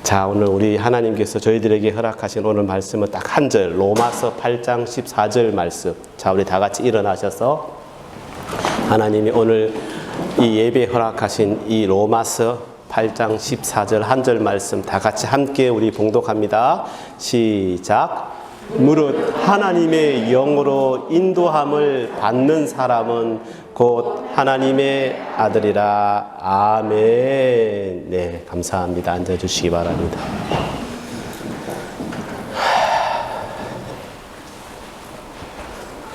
자, 오늘 우리 하나님께서 저희들에게 허락하신 오늘 말씀은 딱 한 절, 로마서 8장 14절 말씀. 자, 우리 다 같이 일어나셔서 하나님이 오늘 이 예배 허락하신 이 로마서 8장 14절 한 절 말씀 다 같이 함께 우리 봉독합니다. 시작. 무릇 하나님의 영으로 인도함을 받는 사람은 곧 하나님의 아들이라. 아멘. 네, 감사합니다. 앉아주시기 바랍니다.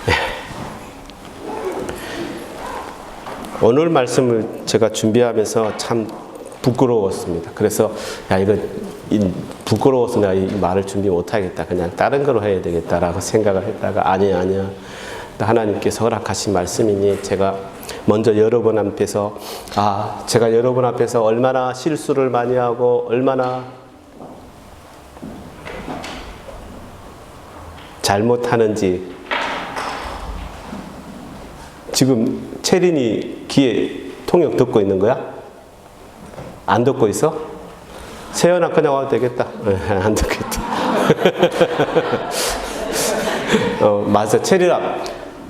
네. 오늘 말씀을 제가 준비하면서 참 부끄러웠습니다. 그래서 이거 부끄러워서 내가 이 말을 준비 못하겠다. 그냥 다른 거로 해야 되겠다라고 생각을 했다가 아니야. 하나님께서 허락하신 말씀이니 제가 먼저 여러분 앞에서 제가 여러분 앞에서 얼마나 실수를 많이 하고 얼마나 잘못하는지 지금 채린이 귀에 통역 듣고 있는 거야? 안 듣고 있어? 세연아 그냥 와도 되겠다. 안 듣겠다. 맞아. 채린아,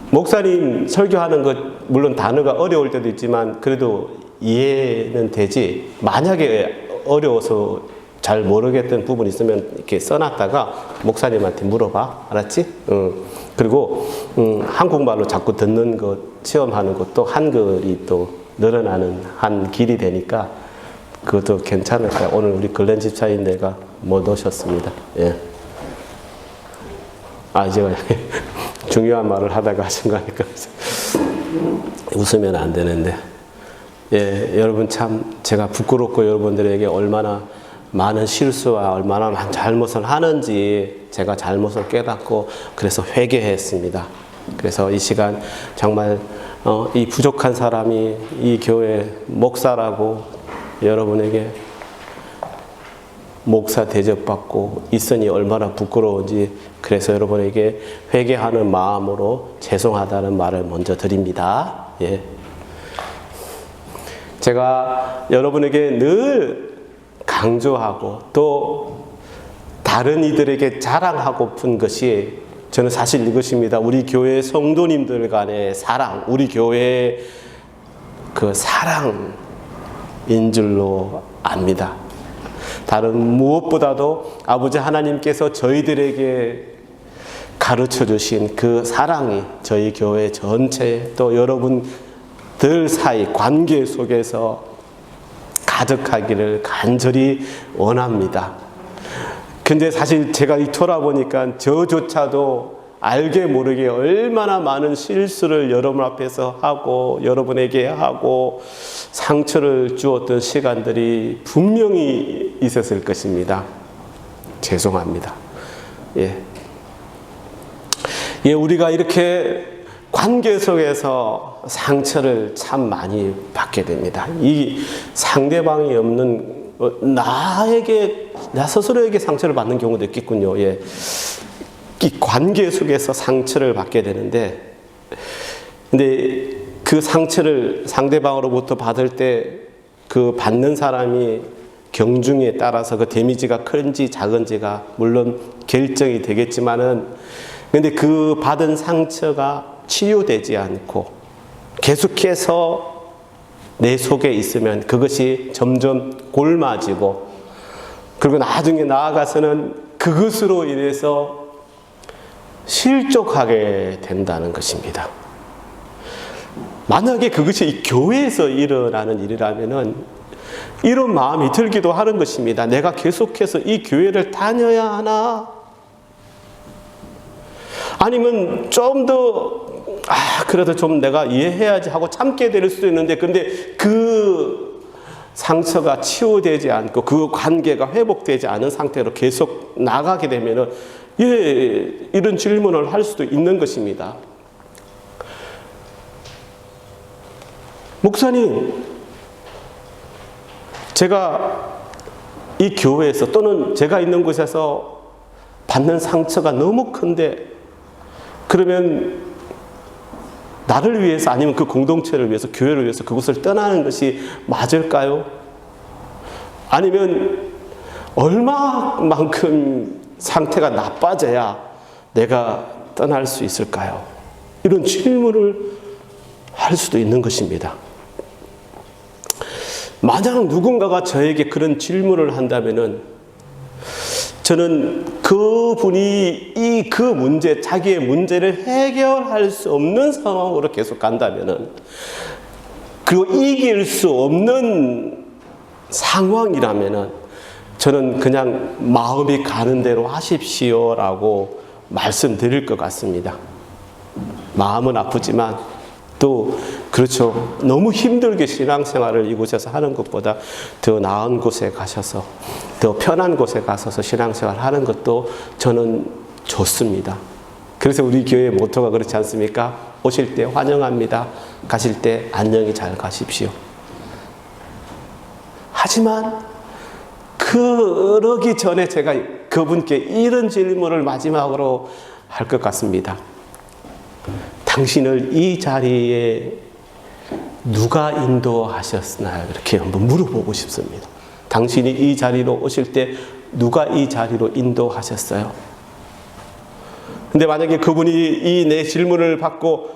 목사님 설교하는 것 물론 단어가 어려울 때도 있지만 그래도 이해는 되지. 만약에 어려워서 잘 모르겠던 부분 있으면 이렇게 써놨다가 목사님한테 물어봐. 알았지? 그리고 한국말로 자꾸 듣는 것 체험하는 것도 한글이 또 늘어나는 한 길이 되니까 그것도 괜찮을 거야. 오늘 우리 글렌 집사님 내가 못 오셨습니다. 예. 제가 중요한 말을 하다가 하신 거니까 웃으면 안 되는데. 예, 여러분 참 제가 부끄럽고 여러분들에게 얼마나 많은 실수와 얼마나 많은 잘못을 하는지 제가 잘못을 깨닫고 그래서 회개했습니다. 그래서 이 시간 정말 이 부족한 사람이 이 교회 목사라고 여러분에게 목사 대접받고 있으니 얼마나 부끄러운지 그래서 여러분에게 회개하는 마음으로 죄송하다는 말을 먼저 드립니다. 예. 제가 여러분에게 늘 강조하고 또 다른 이들에게 자랑하고픈 것이 저는 사실 이것입니다. 우리 교회 성도님들 간의 사랑, 우리 교회의 그 사랑인 줄로 압니다. 다른 무엇보다도 아버지 하나님께서 저희들에게 가르쳐 주신 그 사랑이 저희 교회 전체 또 여러분들 사이 관계 속에서 가득하기를 간절히 원합니다. 근데 사실 제가 돌아보니까 저조차도 알게 모르게 얼마나 많은 실수를 여러분 앞에서 하고 여러분에게 하고 상처를 주었던 시간들이 분명히 있었을 것입니다. 죄송합니다. 예, 우리가 이렇게 관계 속에서 상처를 참 많이 받게 됩니다. 이 상대방이 없는 나 스스로에게 상처를 받는 경우도 있겠군요. 예. 이 관계 속에서 상처를 받게 되는데, 근데 그 상처를 상대방으로부터 받을 때 그 받는 사람이 경중에 따라서 그 데미지가 큰지 작은지가 물론 결정이 되겠지만은, 근데 그 받은 상처가 치유되지 않고 계속해서 내 속에 있으면 그것이 점점 골마지고 그리고 나중에 나아가서는 그것으로 인해서 실족하게 된다는 것입니다. 만약에 그것이 이 교회에서 일어나는 일이라면은 이런 마음이 들기도 하는 것입니다. 내가 계속해서 이 교회를 다녀야 하나? 아니면 좀 더 그래도 좀 내가 이해해야지 하고 참게 될 수도 있는데, 근데 그 상처가 치유되지 않고 그 관계가 회복되지 않은 상태로 계속 나가게 되면은 이런 질문을 할 수도 있는 것입니다. 목사님, 제가 이 교회에서 또는 제가 있는 곳에서 받는 상처가 너무 큰데 그러면 나를 위해서 아니면 그 공동체를 위해서 교회를 위해서 그곳을 떠나는 것이 맞을까요? 아니면 얼마만큼 상태가 나빠져야 내가 떠날 수 있을까요? 이런 질문을 할 수도 있는 것입니다. 만약 누군가가 저에게 그런 질문을 한다면은 저는 그분이 그 문제, 자기의 문제를 해결할 수 없는 상황으로 계속 간다면은, 그리고 이길 수 없는 상황이라면은 저는 그냥 마음이 가는 대로 하십시오라고 말씀드릴 것 같습니다. 마음은 아프지만 또 그렇죠. 너무 힘들게 신앙생활을 이곳에서 하는 것보다 더 나은 곳에 가셔서, 더 편한 곳에 가셔서 신앙생활 하는 것도 저는 좋습니다. 그래서 우리 교회의 모토가 그렇지 않습니까? 오실 때 환영합니다. 가실 때 안녕히 잘 가십시오. 하지만 그러기 전에 제가 그분께 이런 질문을 마지막으로 할 것 같습니다. 당신을 이 자리에 누가 인도하셨나요? 이렇게 한번 물어보고 싶습니다. 당신이 이 자리로 오실 때 누가 이 자리로 인도하셨어요? 근데 만약에 그분이 이 내 질문을 받고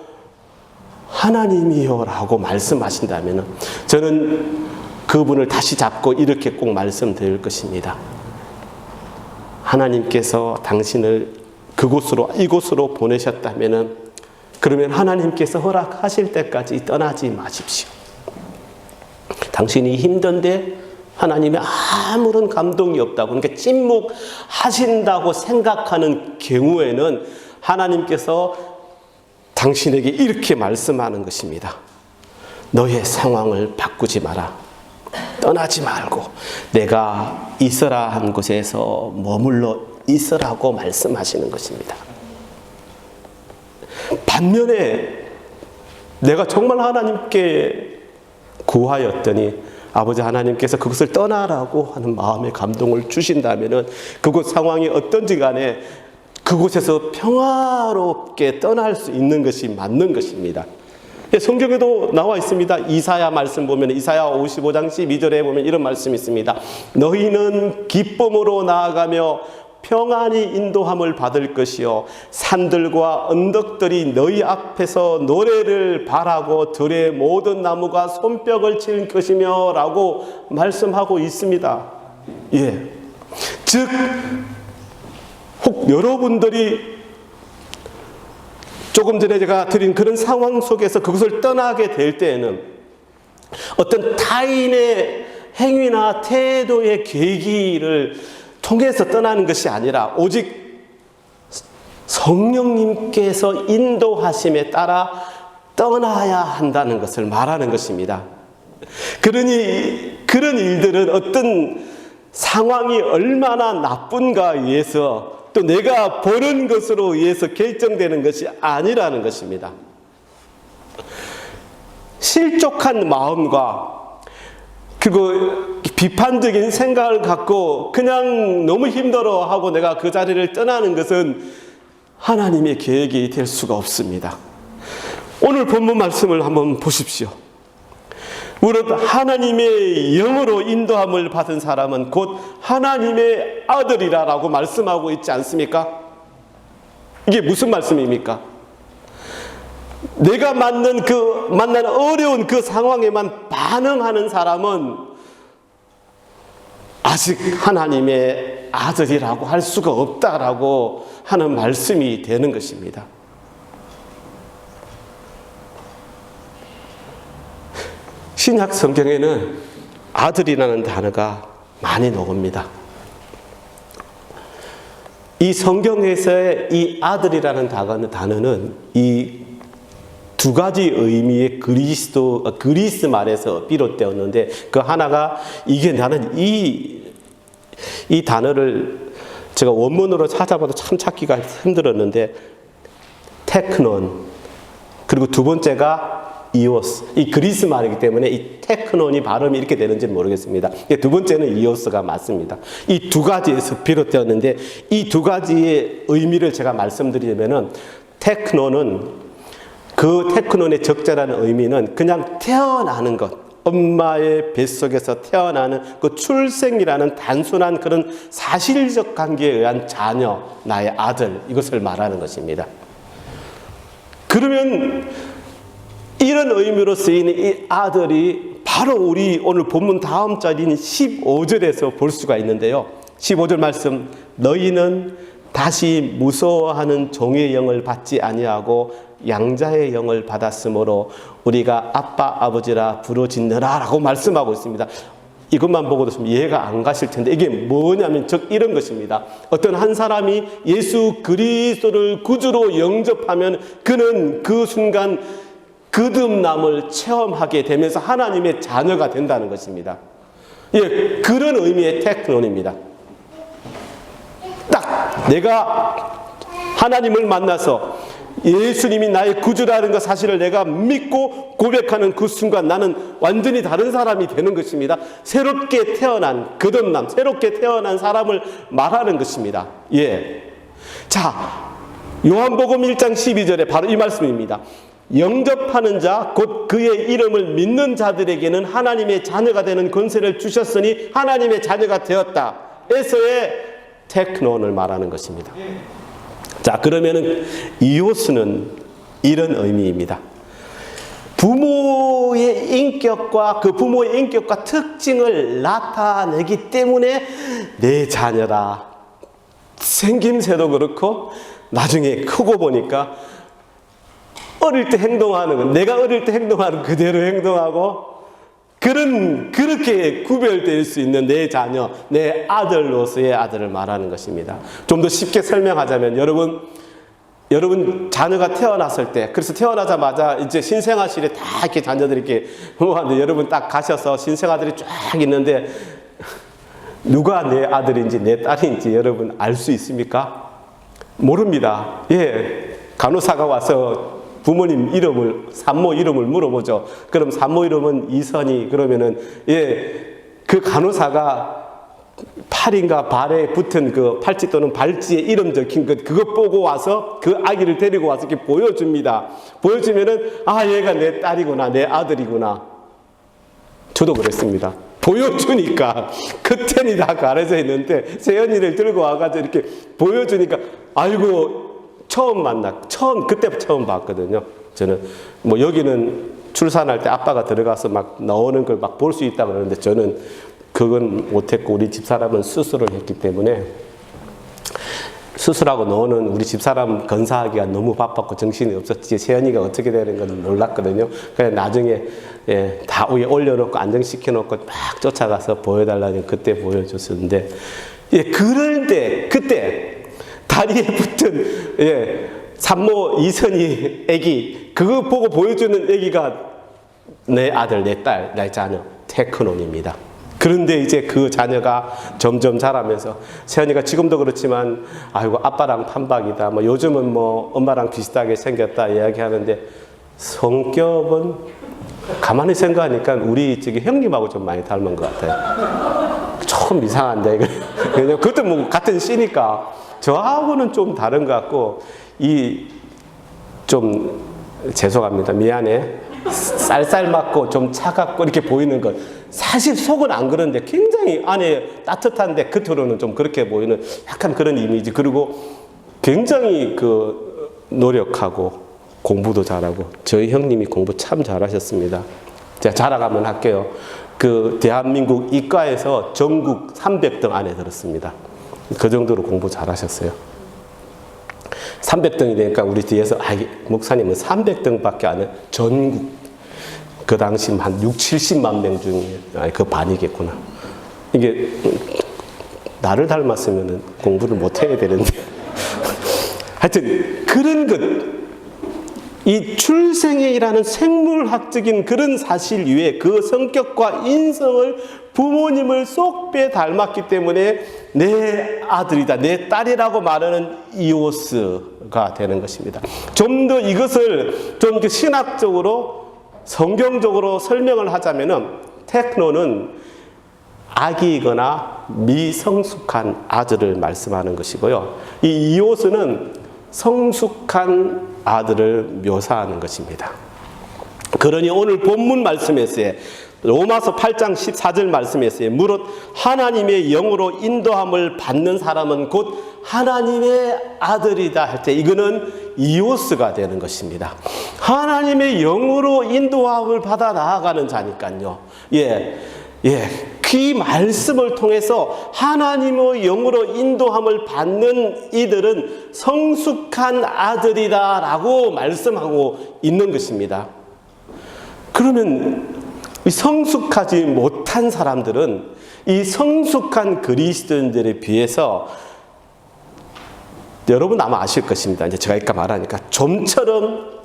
하나님이요 라고 말씀하신다면 저는 그분을 다시 잡고 이렇게 꼭 말씀드릴 것입니다. 하나님께서 당신을 그곳으로, 이곳으로 보내셨다면 그러면 하나님께서 허락하실 때까지 떠나지 마십시오. 당신이 힘든데 하나님이 아무런 감동이 없다고, 그러니까 침묵하신다고 생각하는 경우에는 하나님께서 당신에게 이렇게 말씀하는 것입니다. 너의 상황을 바꾸지 마라. 떠나지 말고 내가 있어라 한 곳에서 머물러 있으라고 말씀하시는 것입니다. 반면에 내가 정말 하나님께 구하였더니 아버지 하나님께서 그것을 떠나라고 하는 마음의 감동을 주신다면 그곳 상황이 어떤지 간에 그곳에서 평화롭게 떠날 수 있는 것이 맞는 것입니다. 성경에도 나와 있습니다. 이사야 말씀 보면 이사야 55장 12절에 보면 이런 말씀이 있습니다. 너희는 기쁨으로 나아가며 평안히 인도함을 받을 것이요 산들과 언덕들이 너희 앞에서 노래를 바라고 들의 모든 나무가 손뼉을 칠 것이며 라고 말씀하고 있습니다. 예. 즉 혹 여러분들이 조금 전에 제가 드린 그런 상황 속에서 그것을 떠나게 될 때에는 어떤 타인의 행위나 태도의 계기를 통해서 떠나는 것이 아니라 오직 성령님께서 인도하심에 따라 떠나야 한다는 것을 말하는 것입니다. 그러니 그런 일들은 어떤 상황이 얼마나 나쁜가에 의해서 또 내가 보는 것으로 의해서 결정되는 것이 아니라는 것입니다. 실족한 마음과 그리고 비판적인 생각을 갖고 그냥 너무 힘들어하고 내가 그 자리를 떠나는 것은 하나님의 계획이 될 수가 없습니다. 오늘 본문 말씀을 한번 보십시오. 무릇 하나님의 영으로 인도함을 받은 사람은 곧 하나님의 아들이라고 말씀하고 있지 않습니까? 이게 무슨 말씀입니까? 내가 만난 어려운 그 상황에만 반응하는 사람은 아직 하나님의 아들이라고 할 수가 없다라고 하는 말씀이 되는 것입니다. 신약 성경에는 아들이라는 단어가 많이 나옵니다. 이 성경에서의 이 아들이라는 단어는 이 두 가지 의미의 그리스 말에서 비롯되었는데 그 하나가 이게 나는 이 단어를 제가 원문으로 찾아봐도 참 찾기가 힘들었는데 테크논 그리고 두 번째가 이오스 이 그리스 말이기 때문에 이 테크논이 발음이 이렇게 되는지는 모르겠습니다. 두 번째는 이오스가 맞습니다. 이 두 가지에서 비롯되었는데 이 두 가지의 의미를 제가 말씀드리면은 테크논은 그 테크논의 적절한 의미는 그냥 태어나는 것, 엄마의 뱃속에서 태어나는 그 출생이라는 단순한 그런 사실적 관계에 의한 자녀, 나의 아들, 이것을 말하는 것입니다. 그러면 이런 의미로 쓰이는 이 아들이 바로 우리 오늘 본문 다음 절인 15절에서 볼 수가 있는데요. 15절 말씀, 너희는 다시 무서워하는 종의 영을 받지 아니하고 양자의 영을 받았으므로 우리가 아빠 아버지라 부르짖느라 라고 말씀하고 있습니다. 이것만 보고도 좀 이해가 안 가실 텐데 이게 뭐냐면 즉 이런 것입니다. 어떤 한 사람이 예수 그리스도를 구주로 영접하면 그는 그 순간 거듭남을 체험하게 되면서 하나님의 자녀가 된다는 것입니다. 예, 그런 의미의 테크논입니다. 딱 내가 하나님을 만나서 예수님이 나의 구주라는 것 사실을 내가 믿고 고백하는 그 순간 나는 완전히 다른 사람이 되는 것입니다. 새롭게 태어난 거듭남, 새롭게 태어난 사람을 말하는 것입니다. 예. 자, 요한복음 1장 12절에 바로 이 말씀입니다. 영접하는 자, 곧 그의 이름을 믿는 자들에게는 하나님의 자녀가 되는 권세를 주셨으니 하나님의 자녀가 되었다. 에서의 테크논을 말하는 것입니다. 자, 그러면은 이오스는 이런 의미입니다. 부모의 인격과 그 부모의 인격과 특징을 나타내기 때문에 내 자녀라. 생김새도 그렇고 나중에 크고 보니까 어릴 때 행동하는 건 내가 어릴 때 행동하는 그대로 행동하고 그렇게 구별될 수 있는 내 자녀, 내 아들로서의 아들을 말하는 것입니다. 좀 더 쉽게 설명하자면 여러분 자녀가 태어났을 때, 그래서 태어나자마자 이제 신생아실에 다 이렇게 자녀들이 이렇게 하는데 여러분 딱 가셔서 신생아들이 쫙 있는데 누가 내 아들인지 내 딸인지 여러분 알 수 있습니까? 모릅니다. 예, 간호사가 와서 부모님 이름을, 산모 이름을 물어보죠. 그럼 산모 이름은 이선희. 그러면은, 그 간호사가 팔인가 발에 붙은 그 팔찌 또는 발찌에 이름 적힌 그거 보고 와서 그 아기를 데리고 와서 이렇게 보여줍니다. 보여주면은, 아, 얘가 내 딸이구나, 내 아들이구나. 저도 그랬습니다. 보여주니까, 그때는 다 가려져 있는데, 세연이를 들고 와가지고 이렇게 보여주니까, 아이고, 그때 처음 봤거든요. 저는, 여기는 출산할 때 아빠가 들어가서 막 나오는 걸 막 볼 수 있다고 그러는데 저는 그건 못했고 우리 집사람은 수술을 했기 때문에 수술하고 나오는 우리 집사람 건사하기가 너무 바빴고 정신이 없었지 세연이가 어떻게 되는 건 몰랐거든요. 그래서 나중에 다 위에 올려놓고 안정시켜놓고 막 쫓아가서 보여달라니 그때 보여줬었는데 그런데 그때 다리에 붙은 산모 이선희 애기 그거 보고 보여주는 애기가 내 아들, 내 딸, 내 자녀 테크논입니다. 그런데 이제 그 자녀가 점점 자라면서 세연이가 지금도 그렇지만 아이고 아빠랑 판박이다. 요즘은 엄마랑 비슷하게 생겼다 이야기하는데 성격은 가만히 생각하니까 우리 형님하고 좀 많이 닮은 것 같아요. 좀 이상한데 이거 그것도 같은 씨니까. 저하고는 좀 다른 것 같고 좀 죄송합니다. 미안해. 쌀쌀맞고 좀 차갑고 이렇게 보이는 것 사실 속은 안 그런데 굉장히 안에 따뜻한데 겉으로는 좀 그렇게 보이는 약간 그런 이미지. 그리고 굉장히 노력하고 공부도 잘하고 저희 형님이 공부 참 잘하셨습니다. 제가 자랑 한번 할게요. 대한민국 이과에서 전국 300등 안에 들었습니다. 그 정도로 공부 잘하셨어요. 300등이 되니까 우리 뒤에서 목사님은 300등밖에 안 해. 전국 그 당시 한 6, 70만 명 중에 그 반이겠구나. 이게 나를 닮았으면 공부를 못 해야 되는데 하여튼 그런 것 이 출생이라는 생물학적인 그런 사실 위에 그 성격과 인성을 부모님을 쏙빼 닮았기 때문에 내 아들이다, 내 딸이라고 말하는 이오스가 되는 것입니다. 좀 더 이것을 좀 신학적으로 성경적으로 설명을 하자면은 테크논은 아기이거나 미성숙한 아들을 말씀하는 것이고요. 이 이오스는 성숙한 아들을 묘사하는 것입니다. 그러니 오늘 본문 말씀에서의 로마서 8장 14절 말씀이었어요. 무릇 하나님의 영으로 인도함을 받는 사람은 곧 하나님의 아들이다 할 때 이거는 이오스가 되는 것입니다. 하나님의 영으로 인도함을 받아 나아가는 자니까요. 그 말씀을 통해서 하나님의 영으로 인도함을 받는 이들은 성숙한 아들이다라고 말씀하고 있는 것입니다. 그러면 이 성숙하지 못한 사람들은 이 성숙한 그리스도인들에 비해서 여러분 아마 아실 것입니다. 이제 제가 이까 말하니까 좀처럼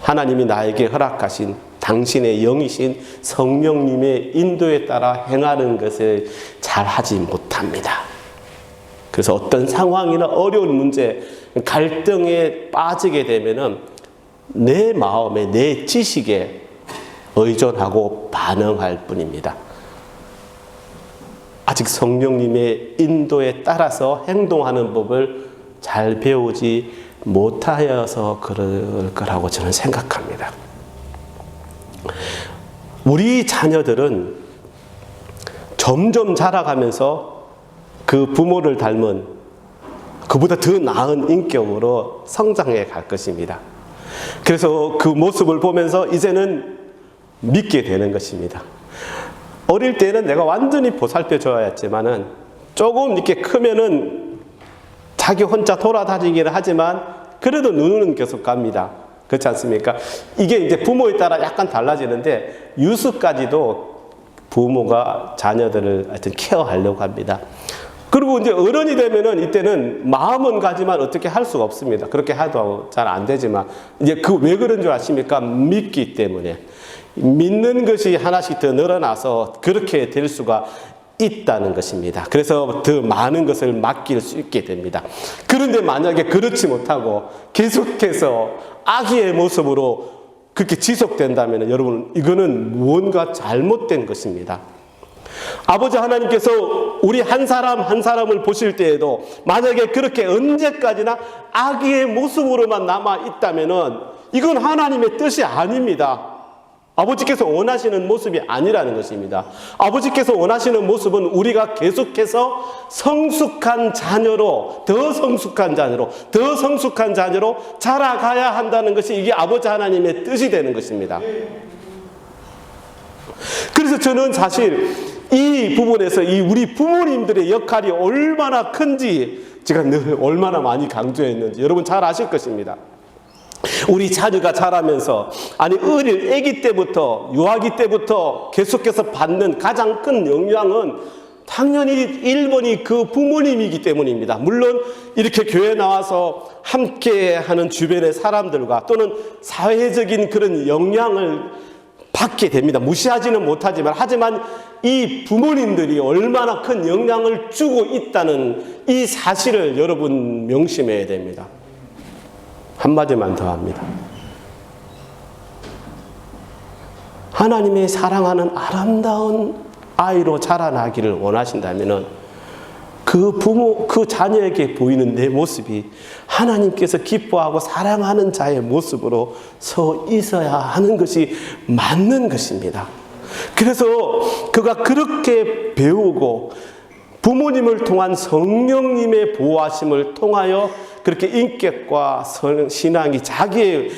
하나님이 나에게 허락하신 당신의 영이신 성령님의 인도에 따라 행하는 것을 잘 하지 못합니다. 그래서 어떤 상황이나 어려운 문제, 갈등에 빠지게 되면은 내 마음에, 내 지식에 의존하고 반응할 뿐입니다. 아직 성령님의 인도에 따라서 행동하는 법을 잘 배우지 못하여서 그럴 거라고 저는 생각합니다. 우리 자녀들은 점점 자라가면서 그 부모를 닮은 그보다 더 나은 인격으로 성장해 갈 것입니다. 그래서 그 모습을 보면서 이제는 믿게 되는 것입니다. 어릴 때는 내가 완전히 보살펴 줘야 했지만은 조금 이렇게 크면은 자기 혼자 돌아다니기는 하지만 그래도 눈은 계속 갑니다. 그렇지 않습니까? 이게 이제 부모에 따라 약간 달라지는데 유수까지도 부모가 자녀들을 하여튼 케어하려고 합니다. 그리고 이제 어른이 되면은 이때는 마음은 가지만 어떻게 할 수가 없습니다. 그렇게 해도 잘 안 되지만 이제 그 왜 그런 줄 아십니까? 믿기 때문에. 믿는 것이 하나씩 더 늘어나서 그렇게 될 수가 있다는 것입니다. 그래서 더 많은 것을 맡길 수 있게 됩니다. 그런데 만약에 그렇지 못하고 계속해서 아기의 모습으로 그렇게 지속된다면 여러분 이거는 무언가 잘못된 것입니다. 아버지 하나님께서 우리 한 사람 한 사람을 보실 때에도 만약에 그렇게 언제까지나 아기의 모습으로만 남아 있다면은 이건 하나님의 뜻이 아닙니다. 아버지께서 원하시는 모습이 아니라는 것입니다. 아버지께서 원하시는 모습은 우리가 계속해서 성숙한 자녀로, 더 성숙한 자녀로, 더 성숙한 자녀로 자라가야 한다는 것이 이게 아버지 하나님의 뜻이 되는 것입니다. 그래서 저는 사실 이 부분에서 이 우리 부모님들의 역할이 얼마나 큰지 제가 늘 얼마나 많이 강조했는지 여러분 잘 아실 것입니다. 우리 자녀가 자라면서 어릴 아기 때부터 유아기 때부터 계속해서 받는 가장 큰 영향은 당연히 1번이 그 부모님이기 때문입니다. 물론 이렇게 교회 나와서 함께하는 주변의 사람들과 또는 사회적인 그런 영향을 받게 됩니다. 무시하지는 못하지만 하지만 이 부모님들이 얼마나 큰 영향을 주고 있다는 이 사실을 여러분 명심해야 됩니다. 한마디만 더 합니다. 하나님의 사랑하는 아름다운 아이로 자라나기를 원하신다면 그 부모, 그 자녀에게 보이는 내 모습이 하나님께서 기뻐하고 사랑하는 자의 모습으로 서 있어야 하는 것이 맞는 것입니다. 그래서 그가 그렇게 배우고 부모님을 통한 성령님의 보호하심을 통하여 그렇게 인격과 신앙이 자기의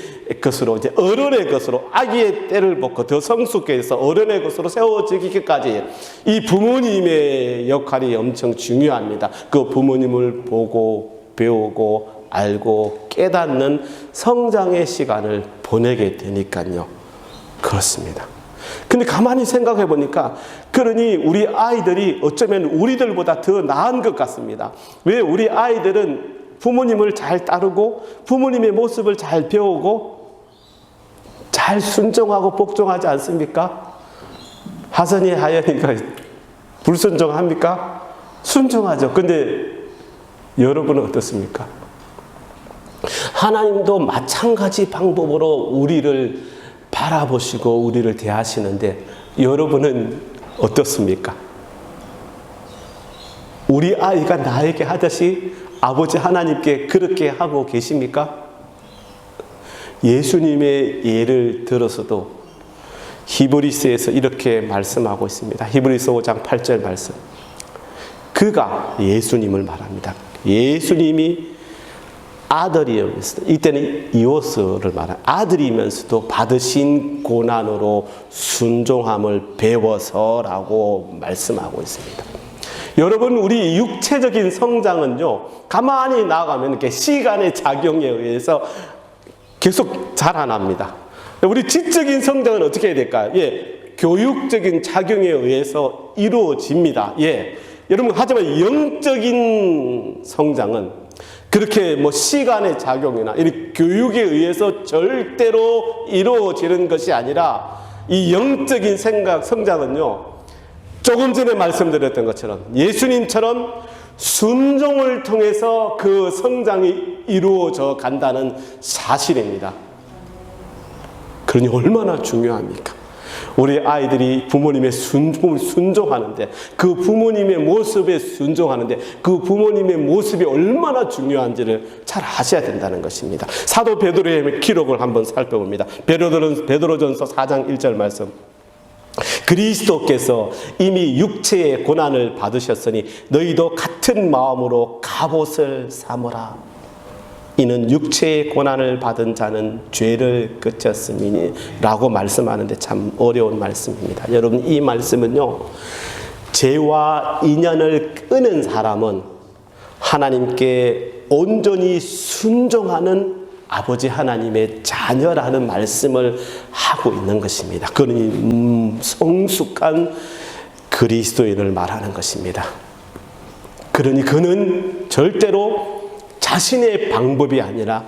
것으로 이제 어른의 것으로 아기의 때를 벗고 더 성숙해서 어른의 것으로 세워지기까지 이 부모님의 역할이 엄청 중요합니다. 그 부모님을 보고 배우고 알고 깨닫는 성장의 시간을 보내게 되니까요. 그렇습니다. 근데 가만히 생각해 보니까 그러니 우리 아이들이 어쩌면 우리들보다 더 나은 것 같습니다. 왜 우리 아이들은 부모님을 잘 따르고 부모님의 모습을 잘 배우고 잘 순종하고 복종하지 않습니까? 하선이 하연이가 불순종합니까? 순종하죠. 근데 여러분은 어떻습니까? 하나님도 마찬가지 방법으로 우리를 바라보시고 우리를 대하시는데 여러분은 어떻습니까? 우리 아이가 나에게 하듯이 아버지 하나님께 그렇게 하고 계십니까? 예수님의 예를 들어서도 히브리서에서 이렇게 말씀하고 있습니다. 히브리서 5장 8절 말씀. 그가 예수님을 말합니다. 예수님이 아들이면서도, 이때는 이오스를 말한 아들이면서도 받으신 고난으로 순종함을 배워서라고 말씀하고 있습니다. 여러분, 우리 육체적인 성장은요, 가만히 나아가면 이렇게 시간의 작용에 의해서 계속 자라납니다. 우리 지적인 성장은 어떻게 해야 될까요? 예, 교육적인 작용에 의해서 이루어집니다. 예, 여러분, 하지만 영적인 성장은 그렇게 뭐 시간의 작용이나 이 교육에 의해서 절대로 이루어지는 것이 아니라, 이 영적인 성장은요, 조금 전에 말씀드렸던 것처럼 예수님처럼 순종을 통해서 그 성장이 이루어져 간다는 사실입니다. 그러니 얼마나 중요합니까? 우리 아이들이 부모님의 순종하는데, 그 부모님의 모습에 순종하는데, 그 부모님의 모습이 얼마나 중요한지를 잘 아셔야 된다는 것입니다. 사도 베드로의 기록을 한번 살펴봅니다. 베드로전서 4장 1절 말씀. 그리스도께서 이미 육체의 고난을 받으셨으니 너희도 같은 마음으로 갑옷을 삼으라. 이는 육체의 고난을 받은 자는 죄를 그쳤음이니 라고 말씀하는데 참 어려운 말씀입니다. 여러분, 이 말씀은요, 죄와 인연을 끊은 사람은 하나님께 온전히 순종하는 아버지 하나님의 자녀라는 말씀을 하고 있는 것입니다. 그러니 성숙한 그리스도인을 말하는 것입니다. 그러니 그는 절대로 자신의 방법이 아니라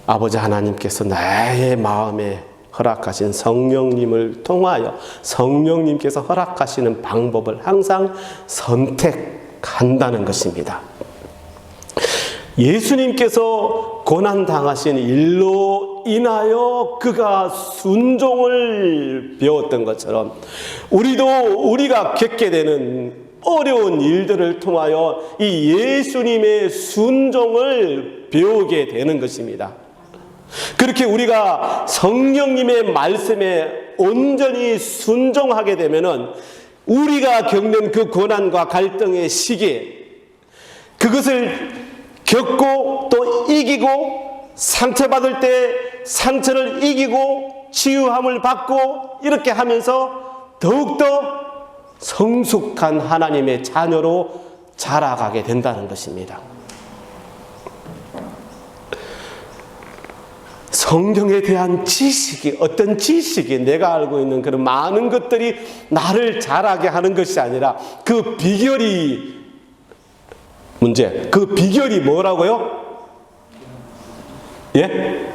아버지 하나님께서 나의 마음에 허락하신 성령님을 통하여 성령님께서 허락하시는 방법을 항상 선택한다는 것입니다. 예수님께서 고난당하신 일로 인하여 그가 순종을 배웠던 것처럼 우리가 겪게 되는 어려운 일들을 통하여 이 예수님의 순종을 배우게 되는 것입니다. 그렇게 우리가 성령님의 말씀에 온전히 순종하게 되면은 우리가 겪는 그 고난과 갈등의 시기에 그것을 겪고 또 이기고, 상처받을 때 상처를 이기고 치유함을 받고, 이렇게 하면서 더욱더 성숙한 하나님의 자녀로 자라가게 된다는 것입니다. 성경에 대한 지식이, 어떤 지식이, 내가 알고 있는 그런 많은 것들이 나를 자라게 하는 것이 아니라 그 비결이 문제. 그 비결이 뭐라고요? 예?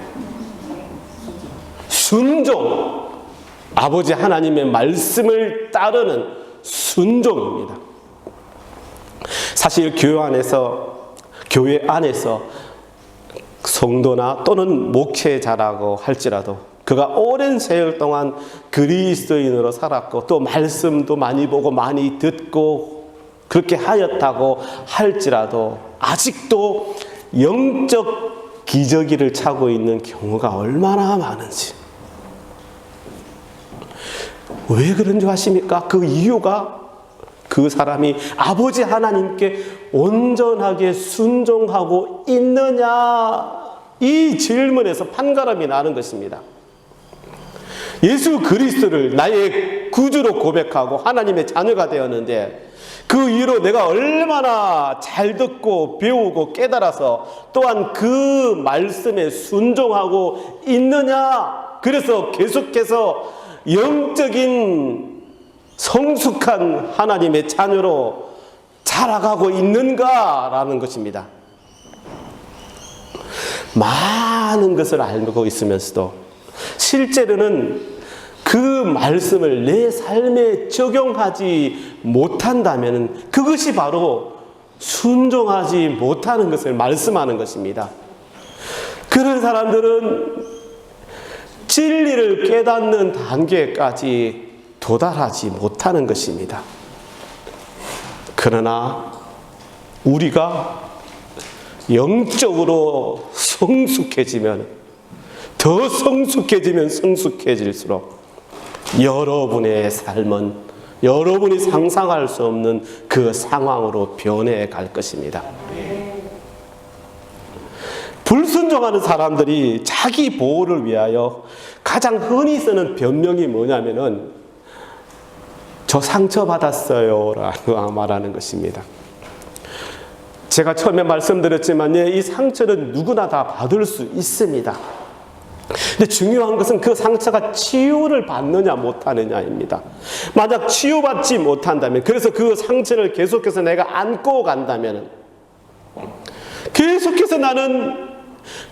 순종. 아버지 하나님의 말씀을 따르는 순종입니다. 사실 교회 안에서 성도나 또는 목회자라고 할지라도 그가 오랜 세월 동안 그리스도인으로 살았고 또 말씀도 많이 보고 많이 듣고 그렇게 하였다고 할지라도 아직도 영적 기저귀를 차고 있는 경우가 얼마나 많은지. 왜 그런 줄 아십니까? 그 이유가 그 사람이 아버지 하나님께 온전하게 순종하고 있느냐, 이 질문에서 판가름이 나는 것입니다. 예수 그리스도를 나의 구주로 고백하고 하나님의 자녀가 되었는데 그 이후로 내가 얼마나 잘 듣고 배우고 깨달아서 또한 그 말씀에 순종하고 있느냐, 그래서 계속해서 영적인 성숙한 하나님의 자녀로 자라가고 있는가라는 것입니다. 많은 것을 알고 있으면서도 실제로는 그 말씀을 내 삶에 적용하지 못한다면 그것이 바로 순종하지 못하는 것을 말씀하는 것입니다. 그런 사람들은 진리를 깨닫는 단계까지 도달하지 못하는 것입니다. 그러나 우리가 영적으로 성숙해지면, 더 성숙해지면 성숙해질수록 여러분의 삶은 여러분이 상상할 수 없는 그 상황으로 변해 갈 것입니다. 불순종하는 사람들이 자기 보호를 위하여 가장 흔히 쓰는 변명이 뭐냐면은 저 상처받았어요 라고 말하는 것입니다. 제가 처음에 말씀드렸지만 이 상처는 누구나 다 받을 수 있습니다. 근데 중요한 것은 그 상처가 치유를 받느냐 못하느냐입니다. 만약 치유받지 못한다면, 그래서 그 상처를 계속해서 내가 안고 간다면, 계속해서 나는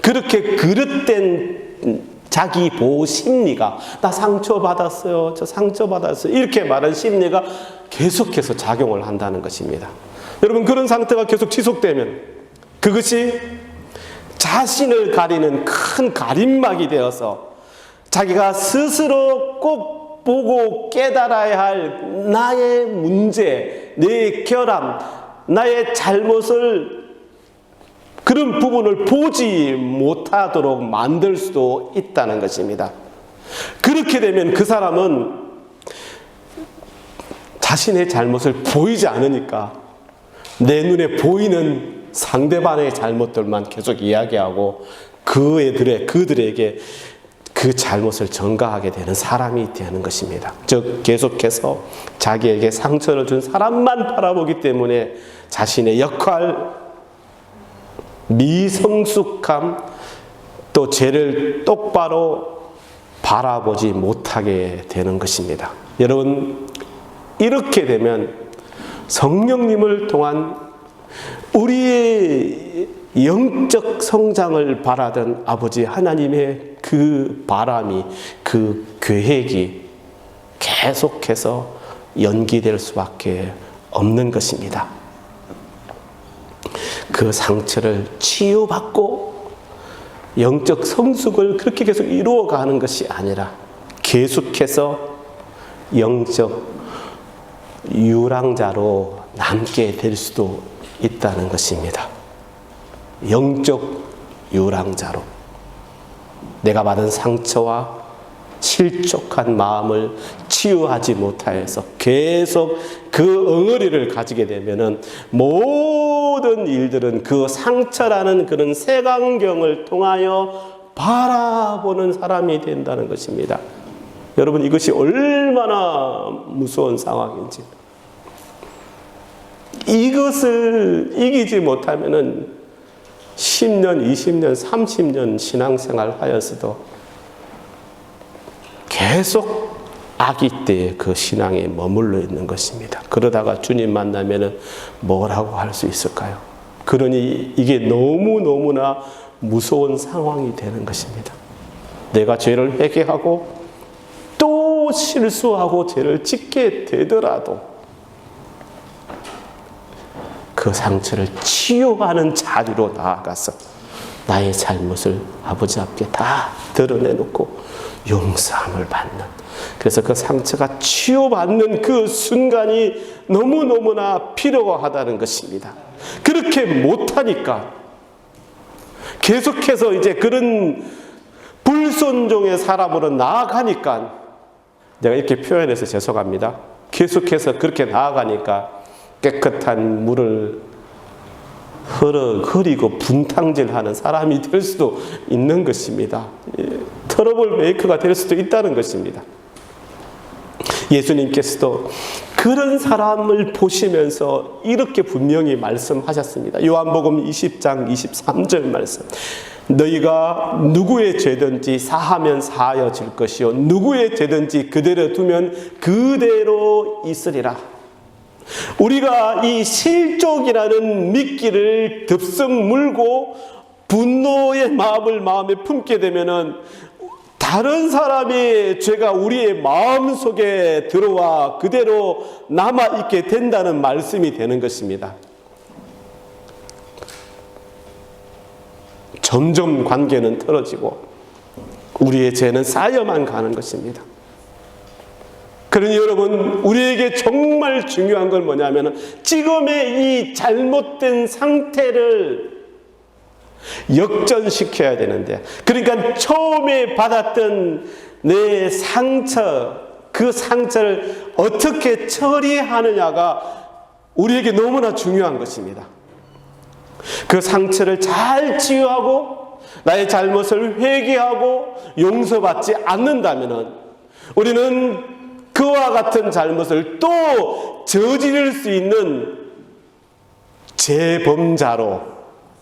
그렇게 그릇된 자기 보호 심리가, 나 상처받았어요, 저 상처받았어요, 이렇게 말하는 심리가 계속해서 작용을 한다는 것입니다. 여러분, 그런 상태가 계속 지속되면 그것이 자신을 가리는 큰 가림막이 되어서 자기가 스스로 꼭 보고 깨달아야 할 나의 문제, 내 결함, 나의 잘못을, 그런 부분을 보지 못하도록 만들 수도 있다는 것입니다. 그렇게 되면 그 사람은 자신의 잘못을 보이지 않으니까 내 눈에 보이는 상대방의 잘못들만 계속 이야기하고 그들에게 그 잘못을 전가하게 되는 사람이 되는 것입니다. 즉 계속해서 자기에게 상처를 준 사람만 바라보기 때문에 자신의 역할, 미성숙함, 또 죄를 똑바로 바라보지 못하게 되는 것입니다. 여러분, 이렇게 되면 성령님을 통한 우리의 영적 성장을 바라던 아버지 하나님의 그 바람이, 그 계획이 계속해서 연기될 수밖에 없는 것입니다. 그 상처를 치유받고 영적 성숙을 그렇게 계속 이루어가는 것이 아니라 계속해서 영적 유랑자로 남게 될 수도 있다는 것입니다. 영적 유랑자로 내가 받은 상처와 실족한 마음을 치유하지 못하여서 계속 그 엉어리를 가지게 되면은 모든 일들은 그 상처라는 그런 색안경을 통하여 바라보는 사람이 된다는 것입니다. 여러분, 이것이 얼마나 무서운 상황인지. 이것을 이기지 못하면은 10년, 20년, 30년 신앙생활 하여서도 계속 아기 때의 그 신앙에 머물러 있는 것입니다. 그러다가 주님 만나면은 뭐라고 할 수 있을까요? 그러니 이게 너무너무나 무서운 상황이 되는 것입니다. 내가 죄를 회개하고 또 실수하고 죄를 짓게 되더라도 그 상처를 치유하는 자리로 나아가서 나의 잘못을 아버지 앞에 다 드러내놓고 용서함을 받는, 그래서 그 상처가 치유받는 그 순간이 너무너무나 필요하다는 것입니다. 그렇게 못하니까 계속해서 이제 그런 불순종의 사람으로 나아가니까, 내가 이렇게 표현해서 죄송합니다. 계속해서 그렇게 나아가니까 깨끗한 물을 흐리고 분탕질하는 사람이 될 수도 있는 것입니다. 트러블 메이커가 될 수도 있다는 것입니다. 예수님께서도 그런 사람을 보시면서 이렇게 분명히 말씀하셨습니다. 요한복음 20장 23절 말씀. 너희가 누구의 죄든지 사하면 사하여질 것이요 누구의 죄든지 그대로 두면 그대로 있으리라. 우리가 이 실족이라는 미끼를 덥석 물고 분노의 마음을 마음에 품게 되면은 다른 사람의 죄가 우리의 마음속에 들어와 그대로 남아있게 된다는 말씀이 되는 것입니다. 점점 관계는 틀어지고 우리의 죄는 쌓여만 가는 것입니다. 그러니 여러분, 우리에게 정말 중요한 건 뭐냐면 지금의 이 잘못된 상태를 역전시켜야 되는데, 그러니까 처음에 받았던 내 상처, 그 상처를 어떻게 처리하느냐가 우리에게 너무나 중요한 것입니다. 그 상처를 잘 치유하고 나의 잘못을 회개하고 용서받지 않는다면 우리는 그와 같은 잘못을 또 저지를 수 있는 재범자로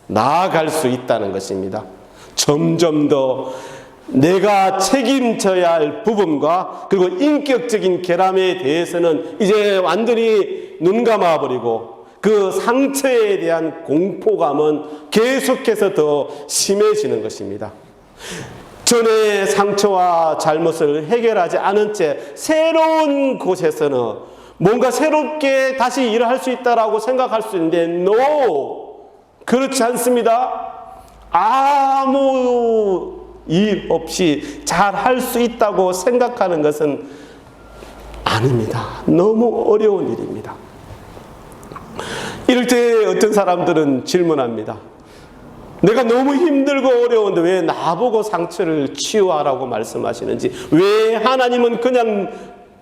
나아갈 수 있다는 것입니다. 점점 더 내가 책임져야 할 부분과 그리고 인격적인 결함에 대해서는 이제 완전히 눈 감아버리고 그 상처에 대한 공포감은 계속해서 더 심해지는 것입니다. 전의 상처와 잘못을 해결하지 않은 채 새로운 곳에서는 뭔가 새롭게 다시 일을 할 수 있다라고 생각할 수 있는데 no! 그렇지 않습니다. 아무 일 없이 잘 할 수 있다고 생각하는 것은 아닙니다. 너무 어려운 일입니다. 이럴 때 어떤 사람들은 질문합니다. 내가 너무 힘들고 어려운데 왜 나보고 상처를 치유하라고 말씀하시는지, 왜 하나님은 그냥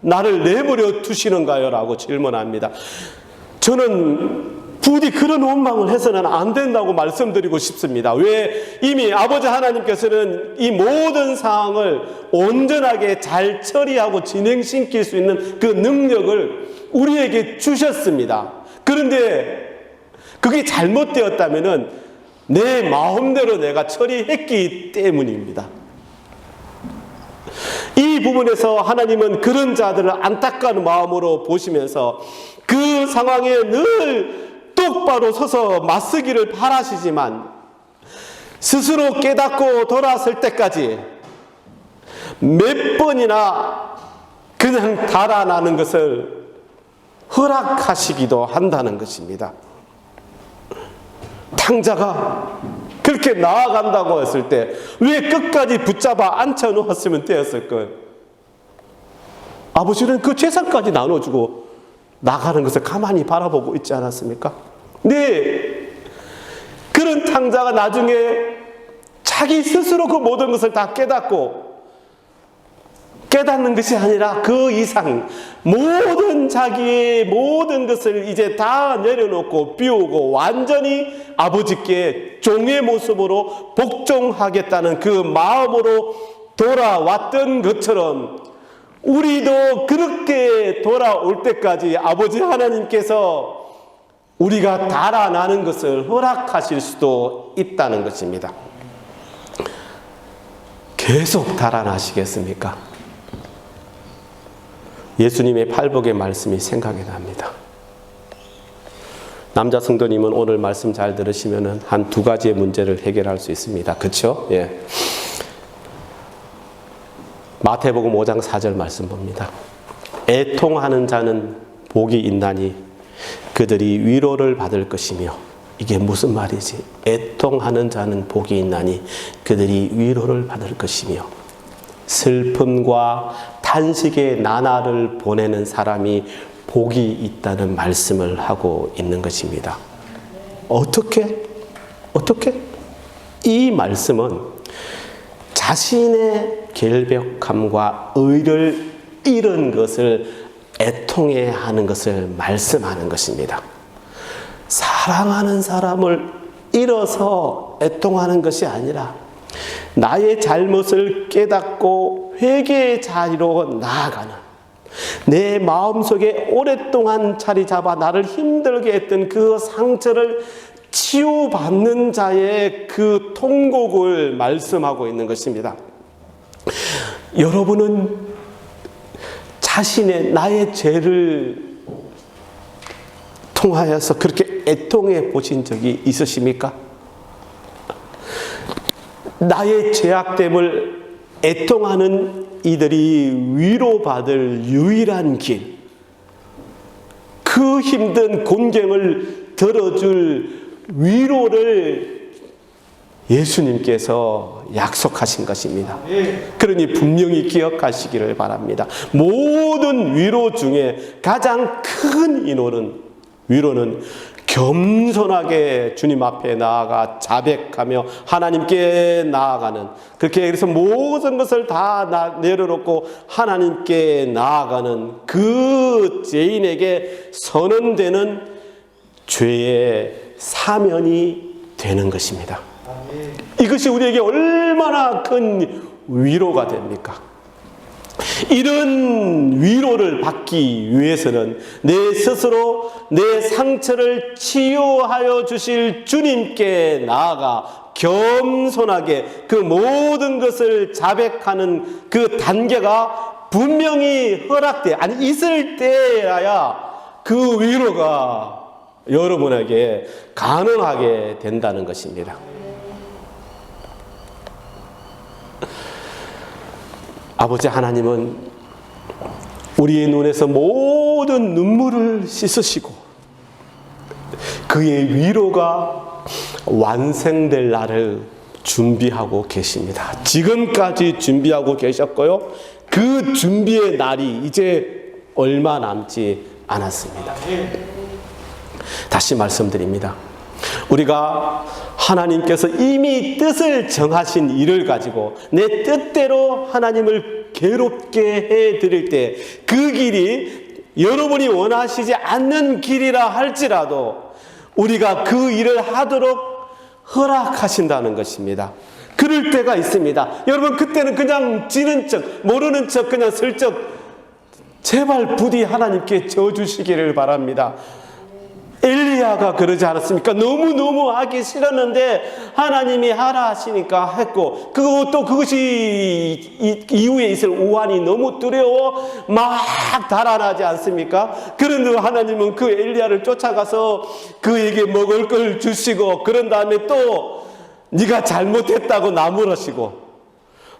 나를 내버려 두시는가요? 라고 질문합니다. 저는 부디 그런 원망을 해서는 안 된다고 말씀드리고 싶습니다. 왜? 이미 아버지 하나님께서는 이 모든 상황을 온전하게 잘 처리하고 진행시킬 수 있는 그 능력을 우리에게 주셨습니다. 그런데 그게 잘못되었다면 내 마음대로 내가 처리했기 때문입니다. 이 부분에서 하나님은 그런 자들을 안타까운 마음으로 보시면서 그 상황에 늘 똑바로 서서 맞서기를 바라시지만 스스로 깨닫고 돌아설 때까지 몇 번이나 그냥 달아나는 것을 허락하시기도 한다는 것입니다. 탕자가 그렇게 나아간다고 했을 때 왜 끝까지 붙잡아 앉혀놓았으면 되었을 거예요. 아버지는 그 재산까지 나눠주고 나가는 것을 가만히 바라보고 있지 않았습니까? 네, 그런 탕자가 나중에 자기 스스로 그 모든 것을 다 깨닫는 것이 아니라 그 이상 모든 자기의 모든 것을 이제 다 내려놓고 비우고 완전히 아버지께 종의 모습으로 복종하겠다는 그 마음으로 돌아왔던 것처럼 우리도 그렇게 돌아올 때까지 아버지 하나님께서 우리가 달아나는 것을 허락하실 수도 있다는 것입니다. 계속 달아나시겠습니까? 예수님의 팔복의 말씀이 생각이 납니다. 남자 성도님은 오늘 말씀 잘 들으시면 한 두 가지의 문제를 해결할 수 있습니다. 그렇죠? 예. 마태복음 5장 4절 말씀 봅니다. 애통하는 자는 복이 있나니 그들이 위로를 받을 것이며, 이게 무슨 말이지? 애통하는 자는 복이 있나니 그들이 위로를 받을 것이며, 슬픔과 탄식의 나날을 보내는 사람이 복이 있다는 말씀을 하고 있는 것입니다. 어떻게? 이 말씀은 자신의 결백함과 의를 잃은 것을 애통해 하는 것을 말씀하는 것입니다. 사랑하는 사람을 잃어서 애통하는 것이 아니라 나의 잘못을 깨닫고 회개의 자리로 나아가는, 내 마음속에 오랫동안 자리 잡아 나를 힘들게 했던 그 상처를 치유받는 자의 그 통곡을 말씀하고 있는 것입니다. 여러분은 자신의 나의 죄를 통하여서 그렇게 애통해 보신 적이 있으십니까? 나의 죄악됨을 애통하는 이들이 위로받을 유일한 길, 그 힘든 곤경을 들어줄 위로를 예수님께서 약속하신 것입니다. 그러니 분명히 기억하시기를 바랍니다. 모든 위로 중에 가장 큰 위로는 겸손하게 주님 앞에 나아가 자백하며 하나님께 나아가는, 그렇게 그래서 모든 것을 다 내려놓고 하나님께 나아가는 그 죄인에게 선언되는 죄의 사면이 되는 것입니다. 이것이 우리에게 얼마나 큰 위로가 됩니까? 이런 위로를 받기 위해서는 내 스스로 내 상처를 치유하여 주실 주님께 나아가 겸손하게 그 모든 것을 자백하는 그 단계가 분명히 있을 때야야 그 위로가 여러분에게 가능하게 된다는 것입니다. 아버지 하나님은 우리의 눈에서 모든 눈물을 씻으시고 그의 위로가 완성될 날을 준비하고 계십니다. 지금까지 준비하고 계셨고요. 그 준비의 날이 이제 얼마 남지 않았습니다. 다시 말씀드립니다. 우리가 하나님께서 이미 뜻을 정하신 일을 가지고 내 뜻대로 하나님을 괴롭게 해드릴 때 그 길이 여러분이 원하시지 않는 길이라 할지라도 우리가 그 일을 하도록 허락하신다는 것입니다. 그럴 때가 있습니다. 여러분, 그때는 그냥 지는 척, 모르는 척 그냥 슬쩍 제발 부디 하나님께 져주시기를 바랍니다. 엘리야가 그러지 않았습니까? 너무너무 하기 싫었는데 하나님이 하라 하시니까 했고, 또 그것이 이후에 있을 우환이 너무 두려워 막 달아나지 않습니까? 그런데 하나님은 그 엘리야를 쫓아가서 그에게 먹을 걸 주시고, 그런 다음에 또 네가 잘못했다고 나무라시고,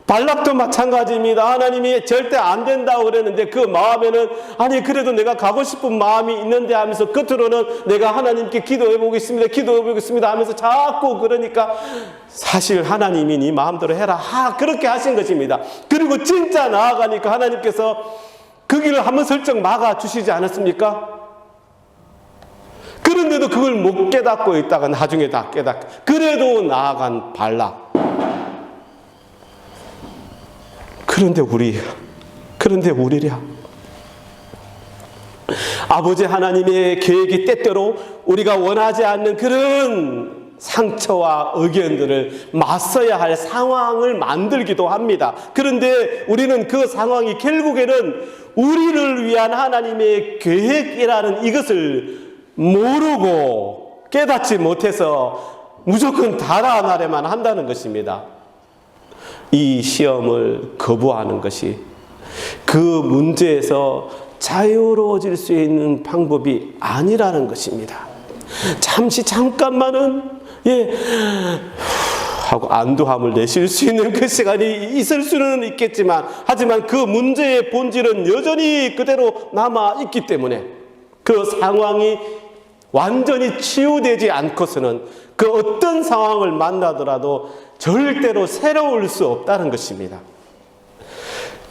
발락도 마찬가지입니다. 하나님이 절대 안 된다고 그랬는데 그 마음에는 아니 그래도 내가 가고 싶은 마음이 있는데 하면서 겉으로는 내가 하나님께 기도해 보겠습니다 하면서 자꾸 그러니까 사실 하나님이 네 마음대로 해라 그렇게 하신 것입니다. 그리고 진짜 나아가니까 하나님께서 그 길을 한번 슬쩍 막아주시지 않았습니까? 그런데도 그걸 못 깨닫고 있다가 나중에 다 깨닫고, 그래도 나아간 발락. 그런데 우리랴 아버지 하나님의 계획이 때때로 우리가 원하지 않는 그런 상처와 의견들을 맞서야 할 상황을 만들기도 합니다. 그런데 우리는 그 상황이 결국에는 우리를 위한 하나님의 계획이라는 이것을 모르고 깨닫지 못해서 무조건 달아나려만 한다는 것입니다. 이 시험을 거부하는 것이 그 문제에서 자유로워질 수 있는 방법이 아니라는 것입니다. 잠깐만은 하고 안도함을 내쉴 수 있는 그 시간이 있을 수는 있겠지만, 하지만 그 문제의 본질은 여전히 그대로 남아 있기 때문에 그 상황이 완전히 치유되지 않고서는 그 어떤 상황을 만나더라도 절대로 새로울 수 없다는 것입니다.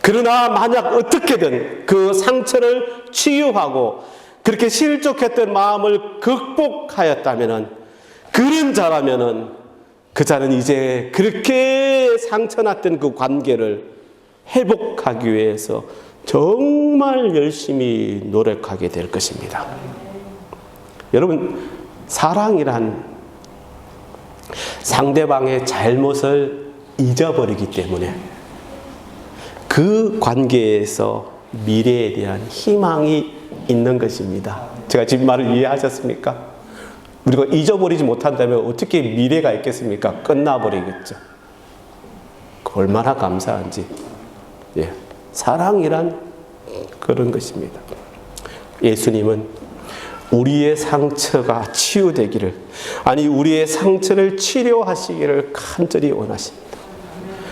그러나 만약 어떻게든 그 상처를 치유하고 그렇게 실족했던 마음을 극복하였다면, 그런 자라면 그 자는 이제 그렇게 상처났던 그 관계를 회복하기 위해서 정말 열심히 노력하게 될 것입니다. 여러분, 사랑이란 상대방의 잘못을 잊어버리기 때문에 그 관계에서 미래에 대한 희망이 있는 것입니다. 제가 지금 말을 이해하셨습니까? 우리가 잊어버리지 못한다면 어떻게 미래가 있겠습니까? 끝나버리겠죠. 얼마나 감사한지. 사랑이란 그런 것입니다. 예수님은 우리의 상처가 치유되기를, 아니 우리의 상처를 치료하시기를 간절히 원하십니다.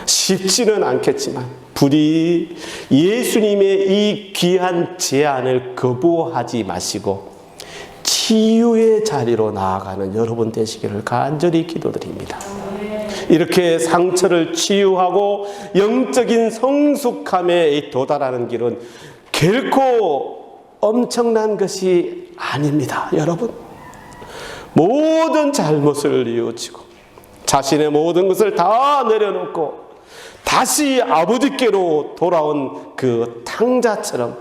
쉽지는 않겠지만 부디 예수님의 이 귀한 제안을 거부하지 마시고 치유의 자리로 나아가는 여러분 되시기를 간절히 기도드립니다. 이렇게 상처를 치유하고 영적인 성숙함에 도달하는 길은 결코 엄청난 것이 아닙니다. 여러분, 모든 잘못을 뉘우치고 자신의 모든 것을 다 내려놓고 다시 아버지께로 돌아온 그 탕자처럼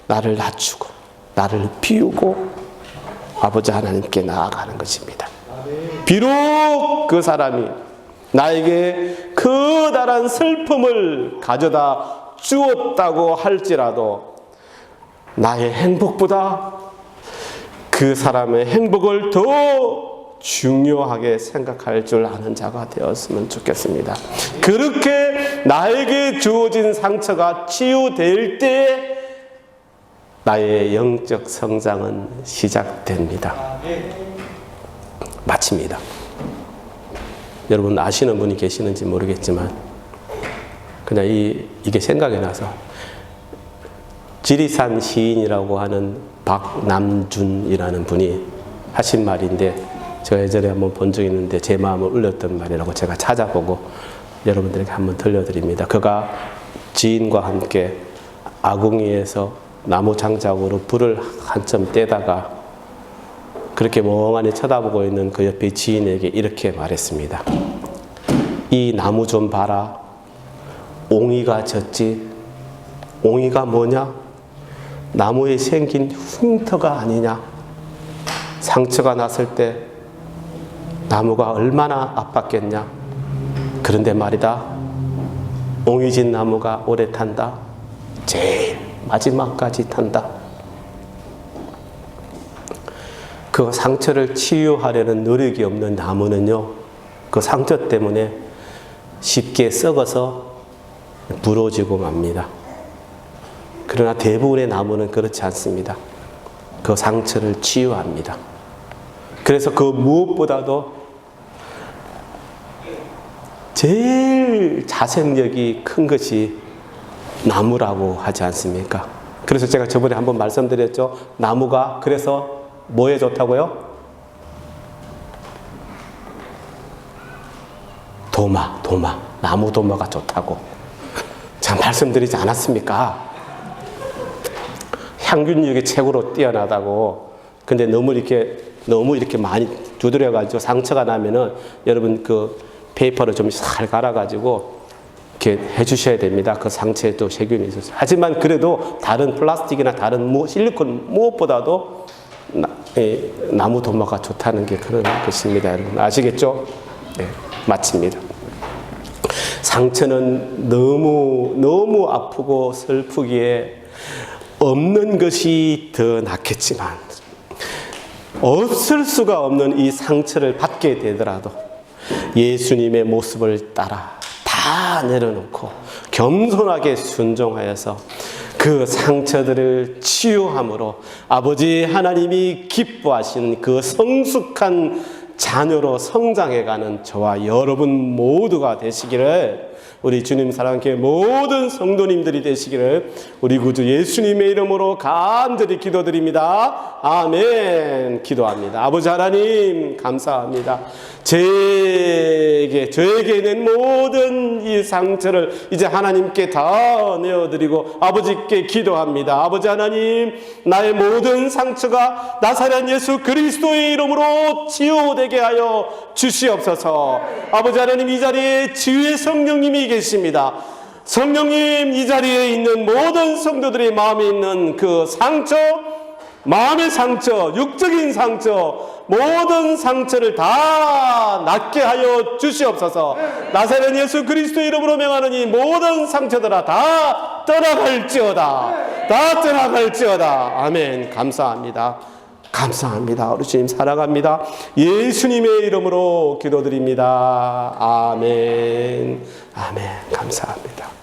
나를 낮추고 나를 비우고 아버지 하나님께 나아가는 것입니다. 비록 그 사람이 나에게 커다란 슬픔을 가져다 주었다고 할지라도 나의 행복보다 그 사람의 행복을 더 중요하게 생각할 줄 아는 자가 되었으면 좋겠습니다. 그렇게 나에게 주어진 상처가 치유될 때 나의 영적 성장은 시작됩니다. 마칩니다. 여러분 아시는 분이 계시는지 모르겠지만 그냥 이게 생각이 나서 지리산 시인이라고 하는 박남준이라는 분이 하신 말인데 제가 예전에 한번 본 적이 있는데 제 마음을 울렸던 말이라고 제가 찾아보고 여러분들에게 한번 들려드립니다. 그가 지인과 함께 아궁이에서 나무 장작으로 불을 한참 떼다가 그렇게 멍하니 쳐다보고 있는 그 옆에 지인에게 이렇게 말했습니다. 이 나무 좀 봐라. 옹이가 졌지. 옹이가 뭐냐? 나무에 생긴 흉터가 아니냐. 상처가 났을 때 나무가 얼마나 아팠겠냐. 그런데 말이다. 옹이 진 나무가 오래 탄다. 제일 마지막까지 탄다. 그 상처를 치유하려는 노력이 없는 나무는요, 그 상처 때문에 쉽게 썩어서 부러지고 맙니다. 그러나 대부분의 나무는 그렇지 않습니다. 그 상처를 치유합니다. 그래서 그 무엇보다도 제일 자생력이 큰 것이 나무라고 하지 않습니까? 그래서 제가 저번에 한번 말씀드렸죠. 나무가 그래서 뭐에 좋다고요? 도마. 나무 도마가 좋다고. 제가 말씀드리지 않았습니까? 향균력이 최고로 뛰어나다고. 근데 너무 이렇게 많이 두드려가지고 상처가 나면은 여러분 그 페이퍼를 좀 살 갈아가지고 이렇게 해주셔야 됩니다. 그 상처에 또 세균이 있어서. 하지만 그래도 다른 플라스틱이나 다른 실리콘 무엇보다도 나무 도마가 좋다는 게 그런 것입니다. 여러분 아시겠죠? 네, 마칩니다. 상처는 너무 아프고 슬프기에 없는 것이 더 낫겠지만 없을 수가 없는 이 상처를 받게 되더라도 예수님의 모습을 따라 다 내려놓고 겸손하게 순종하여서 그 상처들을 치유함으로 아버지 하나님이 기뻐하신 그 성숙한 자녀로 성장해가는 저와 여러분 모두가 되시기를, 우리 주님 사랑하는 모든 성도님들이 되시기를 우리 구주 예수님의 이름으로 간절히 기도드립니다. 아멘. 기도합니다. 아버지 하나님 감사합니다. 저에게 있는 모든 이 상처를 이제 하나님께 다 내어드리고 아버지께 기도합니다. 아버지 하나님, 나의 모든 상처가 나사렛 예수 그리스도의 이름으로 치유되게 하여 주시옵소서. 아버지 하나님, 이 자리에 지휘의 성령님이 계십니다. 성령님, 이 자리에 있는 모든 성도들의 마음에 있는 그 상처, 마음의 상처, 육적인 상처, 모든 상처를 다 낫게 하여 주시옵소서. 나사렛 예수 그리스도의 이름으로 명하노니 모든 상처들아 다 떠나갈지어다. 다 떠나갈지어다. 아멘. 감사합니다. 감사합니다. 우리 주님 사랑합니다. 예수님의 이름으로 기도드립니다. 아멘. 아멘. 감사합니다.